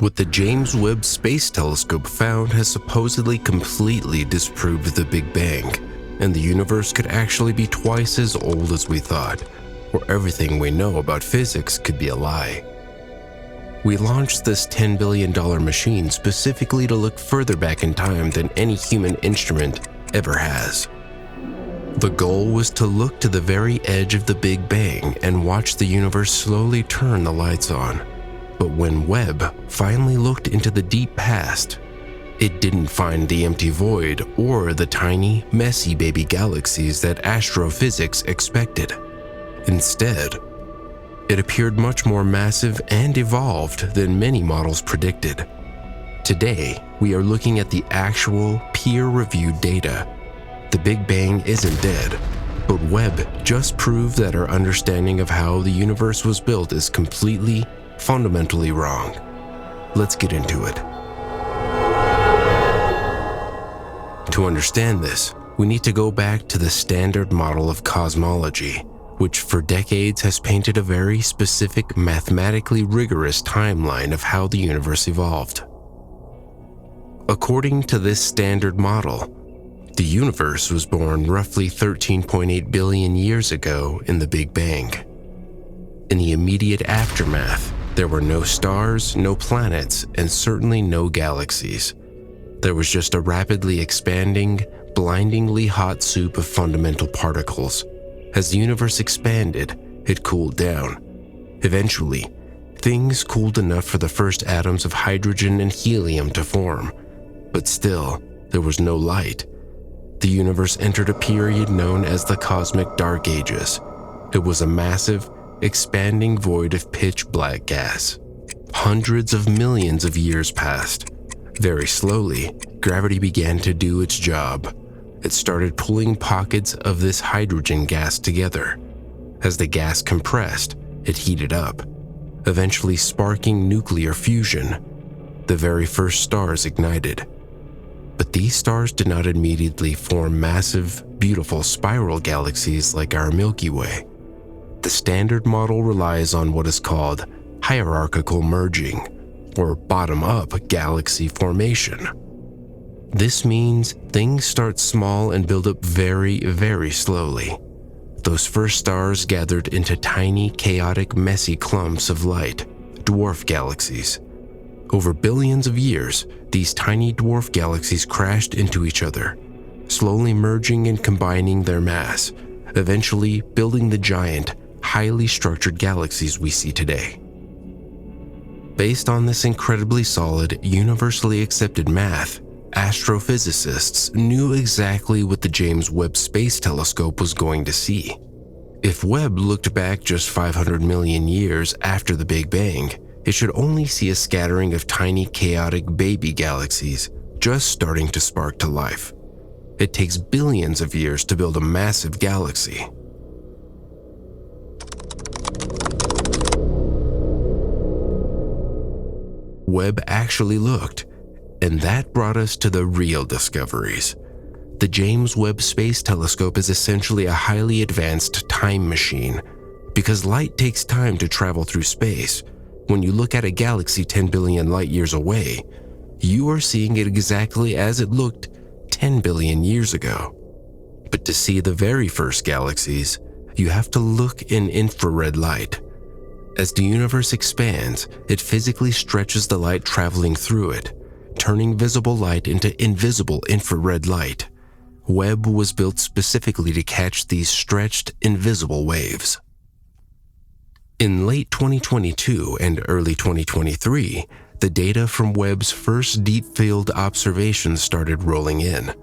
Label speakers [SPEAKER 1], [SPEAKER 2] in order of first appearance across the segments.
[SPEAKER 1] What the James Webb Space Telescope found has supposedly completely disproved the Big Bang, and the universe could actually be twice as old as we thought, or everything we know about physics could be a lie. We launched this $10 billion machine specifically to look further back in time than any human instrument ever has. The goal was to look to the very edge of the Big Bang and watch the universe slowly turn the lights on. But when Webb finally looked into the deep past, it didn't find the empty void or the tiny, messy baby galaxies that astrophysics expected. Instead, it appeared much more massive and evolved than many models predicted. Today, we are looking at the actual, peer-reviewed data. The Big Bang isn't dead, but Webb just proved that our understanding of how the universe was built is completely, fundamentally wrong. Let's get into it. To understand this, we need to go back to the standard model of cosmology, which for decades has painted a very specific, mathematically rigorous timeline of how the universe evolved. According to this standard model, the universe was born roughly 13.8 billion years ago in the Big Bang. In the immediate aftermath, there were no stars, no planets, and certainly no galaxies. There was just a rapidly expanding, blindingly hot soup of fundamental particles. As the universe expanded, it cooled down. Eventually, things cooled enough for the first atoms of hydrogen and helium to form. But still, there was no light. The universe entered a period known as the Cosmic Dark Ages. It was a massive, expanding void of pitch-black gas. Hundreds of millions of years passed. Very slowly, gravity began to do its job. It started pulling pockets of this hydrogen gas together. As the gas compressed, it heated up, eventually sparking nuclear fusion. The very first stars ignited. But these stars did not immediately form massive, beautiful spiral galaxies like our Milky Way. The standard model relies on what is called hierarchical merging, or bottom-up galaxy formation. This means things start small and build up very, very slowly. Those first stars gathered into tiny, chaotic, messy clumps of light, dwarf galaxies. Over billions of years, these tiny dwarf galaxies crashed into each other, slowly merging and combining their mass, eventually building the giant, highly structured galaxies we see today. Based on this incredibly solid, universally accepted math, astrophysicists knew exactly what the James Webb Space Telescope was going to see. If Webb looked back just 500 million years after the Big Bang, it should only see a scattering of tiny, chaotic baby galaxies just starting to spark to life. It takes billions of years to build a massive galaxy. Webb actually looked, and that brought us to the real discoveries. The James Webb Space Telescope is essentially a highly advanced time machine. Because light takes time to travel through space, when you look at a galaxy 10 billion light years away, you are seeing it exactly as it looked 10 billion years ago. But to see the very first galaxies, you have to look in infrared light. As the universe expands, it physically stretches the light traveling through it, turning visible light into invisible infrared light. Webb was built specifically to catch these stretched, invisible waves. In late 2022 and early 2023, the data from Webb's first deep-field observations started rolling in.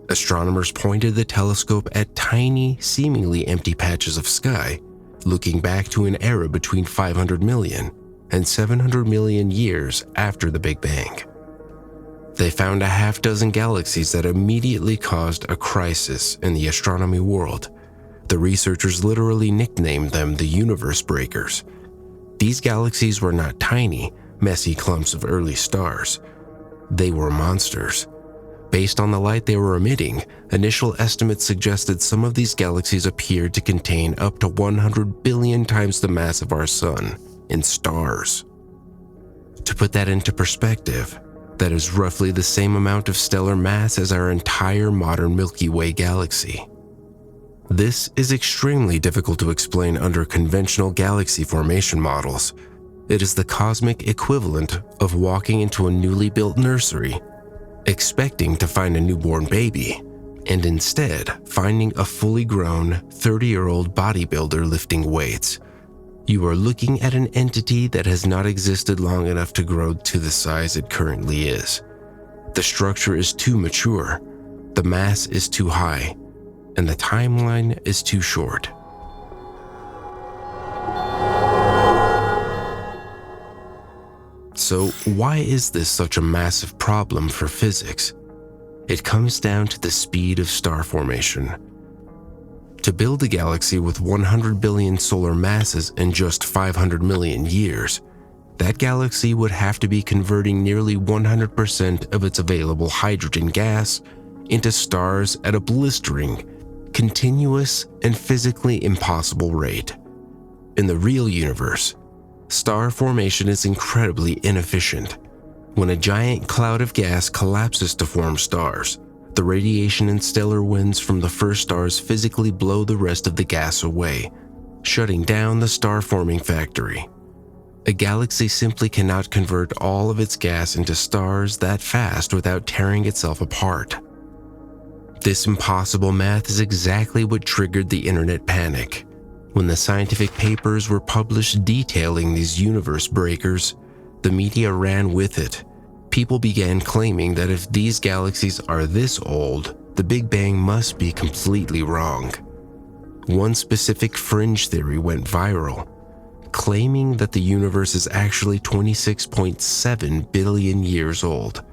[SPEAKER 1] Astronomers pointed the telescope at tiny, seemingly empty patches of sky, looking back to an era between 500 million and 700 million years after the Big Bang. They found a half-dozen galaxies that immediately caused a crisis in the astronomy world. The researchers literally nicknamed them the universe breakers. These galaxies were not tiny, messy clumps of early stars. They were monsters. Based on the light they were emitting, initial estimates suggested some of these galaxies appeared to contain up to 100 billion times the mass of our sun in stars. To put that into perspective, that is roughly the same amount of stellar mass as our entire modern Milky Way galaxy. This is extremely difficult to explain under conventional galaxy formation models. It is the cosmic equivalent of walking into a newly built nursery, expecting to find a newborn baby, and instead finding a fully grown 30-year-old bodybuilder lifting weights. You are looking at an entity that has not existed long enough to grow to the size it currently is. The structure is too mature, the mass is too high, and the timeline is too short. So why is this such a massive problem for physics? It comes down to the speed of star formation. To build a galaxy with 100 billion solar masses in just 500 million years, that galaxy would have to be converting nearly 100% of its available hydrogen gas into stars at a blistering, continuous, and physically impossible rate. In the real universe, star formation is incredibly inefficient. When a giant cloud of gas collapses to form stars, the radiation and stellar winds from the first stars physically blow the rest of the gas away, shutting down the star-forming factory. A galaxy simply cannot convert all of its gas into stars that fast without tearing itself apart. This impossible math is exactly what triggered the internet panic. When the scientific papers were published detailing these universe breakers, the media ran with it. People began claiming that if these galaxies are this old, the Big Bang must be completely wrong. One specific fringe theory went viral, claiming that the universe is actually 26.7 billion years old.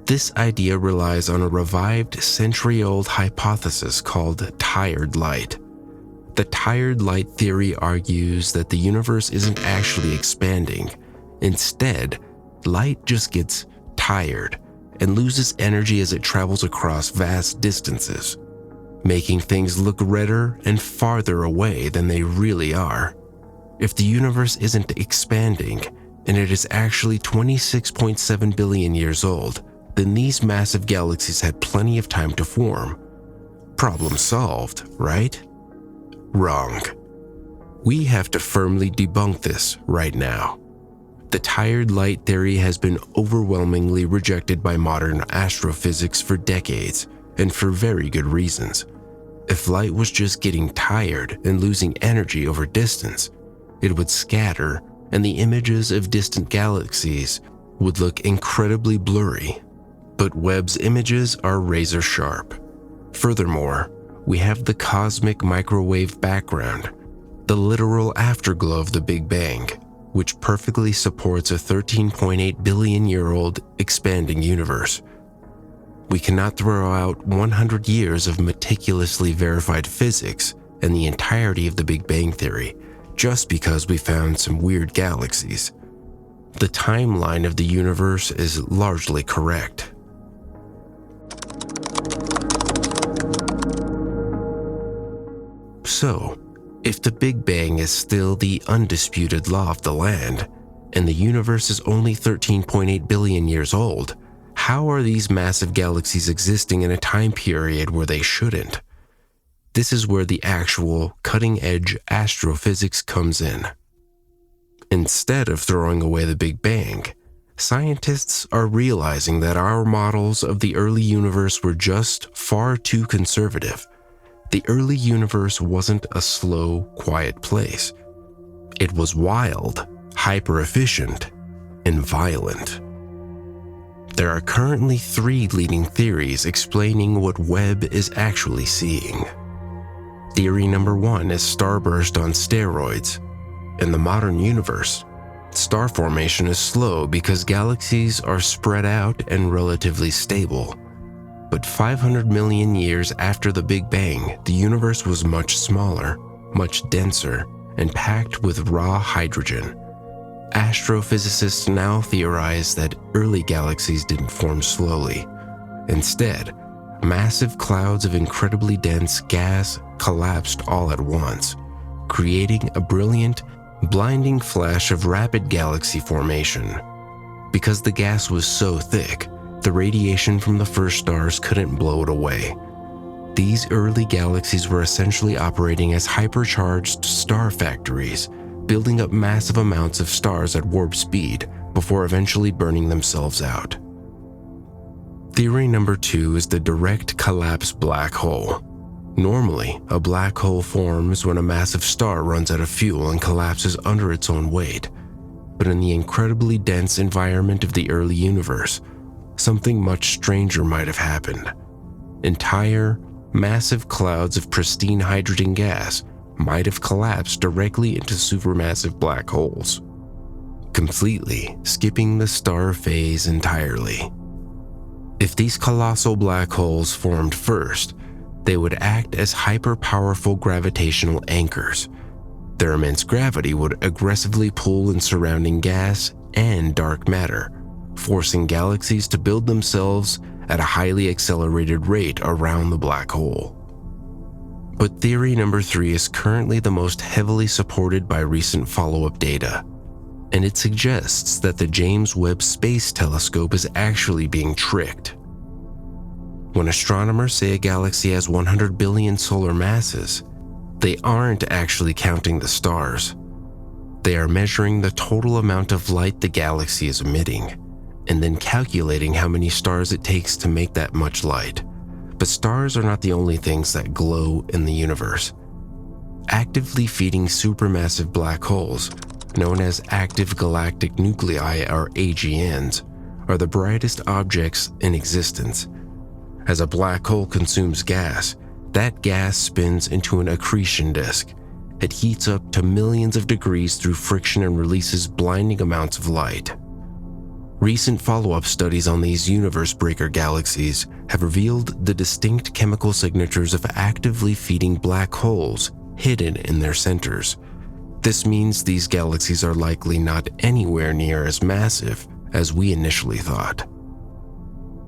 [SPEAKER 1] This idea relies on a revived century-old hypothesis called tired light. The tired light theory argues that the universe isn't actually expanding. Instead, light just gets tired and loses energy as it travels across vast distances, making things look redder and farther away than they really are. If the universe isn't expanding and it is actually 26.7 billion years old, then these massive galaxies had plenty of time to form. Problem solved, right? Wrong. We have to firmly debunk this right now. The tired light theory has been overwhelmingly rejected by modern astrophysics for decades, and for very good reasons. If light was just getting tired and losing energy over distance, it would scatter, and the images of distant galaxies would look incredibly blurry. But Webb's images are razor sharp. Furthermore, we have the cosmic microwave background, the literal afterglow of the Big Bang, which perfectly supports a 13.8 billion-year-old expanding universe. We cannot throw out 100 years of meticulously verified physics and the entirety of the Big Bang Theory just because we found some weird galaxies. The timeline of the universe is largely correct. So, if the Big Bang is still the undisputed law of the land, and the universe is only 13.8 billion years old, how are these massive galaxies existing in a time period where they shouldn't? This is where the actual cutting-edge astrophysics comes in. Instead of throwing away the Big Bang, scientists are realizing that our models of the early universe were just far too conservative. The early universe wasn't a slow, quiet place. It was wild, hyper-efficient, and violent. There are currently 3 leading theories explaining what Webb is actually seeing. Theory number 1 is starburst on steroids. In the modern universe, star formation is slow because galaxies are spread out and relatively stable. But 500 million years after the Big Bang, the universe was much smaller, much denser, and packed with raw hydrogen. Astrophysicists now theorize that early galaxies didn't form slowly. Instead, massive clouds of incredibly dense gas collapsed all at once, creating a brilliant, blinding flash of rapid galaxy formation. Because the gas was so thick, the radiation from the first stars couldn't blow it away. These early galaxies were essentially operating as hypercharged star factories, building up massive amounts of stars at warp speed before eventually burning themselves out. Theory number 2 is the direct collapse black hole. Normally, a black hole forms when a massive star runs out of fuel and collapses under its own weight. But in the incredibly dense environment of the early universe, something much stranger might have happened. Entire, massive clouds of pristine hydrogen gas might have collapsed directly into supermassive black holes, completely skipping the star phase entirely. If these colossal black holes formed first, they would act as hyper-powerful gravitational anchors. Their immense gravity would aggressively pull in surrounding gas and dark matter, forcing galaxies to build themselves at a highly accelerated rate around the black hole. But theory number 3 is currently the most heavily supported by recent follow-up data, and it suggests that the James Webb Space Telescope is actually being tricked. When astronomers say a galaxy has 100 billion solar masses, they aren't actually counting the stars. They are measuring the total amount of light the galaxy is emitting, and then calculating how many stars it takes to make that much light. But stars are not the only things that glow in the universe. Actively feeding supermassive black holes, known as active galactic nuclei or AGNs, are the brightest objects in existence. As a black hole consumes gas, that gas spins into an accretion disk. It heats up to millions of degrees through friction and releases blinding amounts of light. Recent follow-up studies on these universe-breaker galaxies have revealed the distinct chemical signatures of actively feeding black holes hidden in their centers. This means these galaxies are likely not anywhere near as massive as we initially thought.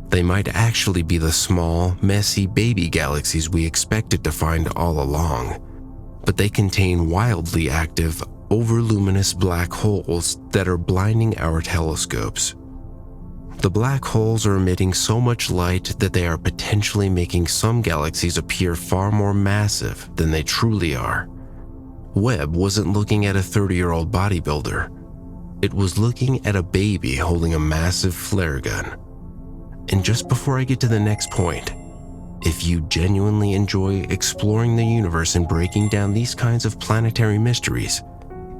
[SPEAKER 1] They might actually be the small, messy baby galaxies we expected to find all along, but they contain wildly active, overluminous black holes that are blinding our telescopes. The black holes are emitting so much light that they are potentially making some galaxies appear far more massive than they truly are. Webb wasn't looking at a 30-year-old bodybuilder. It was looking at a baby holding a massive flare gun. And just before I get to the next point, if you genuinely enjoy exploring the universe and breaking down these kinds of planetary mysteries,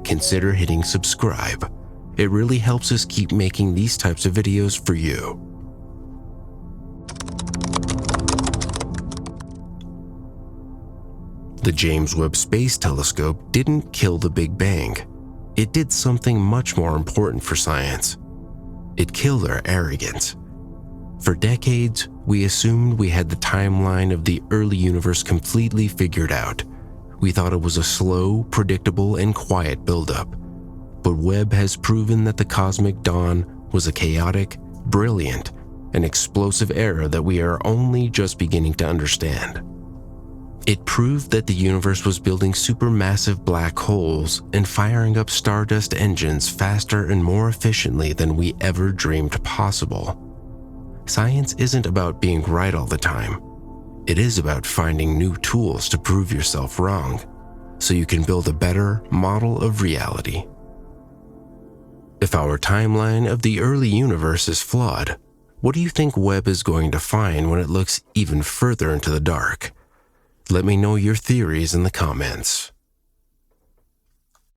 [SPEAKER 1] consider hitting subscribe. It really helps us keep making these types of videos for you. The James Webb Space Telescope didn't kill the Big Bang. It did something much more important for science. It killed our arrogance. For decades, we assumed we had the timeline of the early universe completely figured out. We thought it was a slow, predictable, and quiet buildup. But Webb has proven that the cosmic dawn was a chaotic, brilliant, and explosive era that we are only just beginning to understand. It proved that the universe was building supermassive black holes and firing up stardust engines faster and more efficiently than we ever dreamed possible. Science isn't about being right all the time. It is about finding new tools to prove yourself wrong, so you can build a better model of reality. If our timeline of the early universe is flawed, what do you think Webb is going to find when it looks even further into the dark? Let me know your theories in the comments.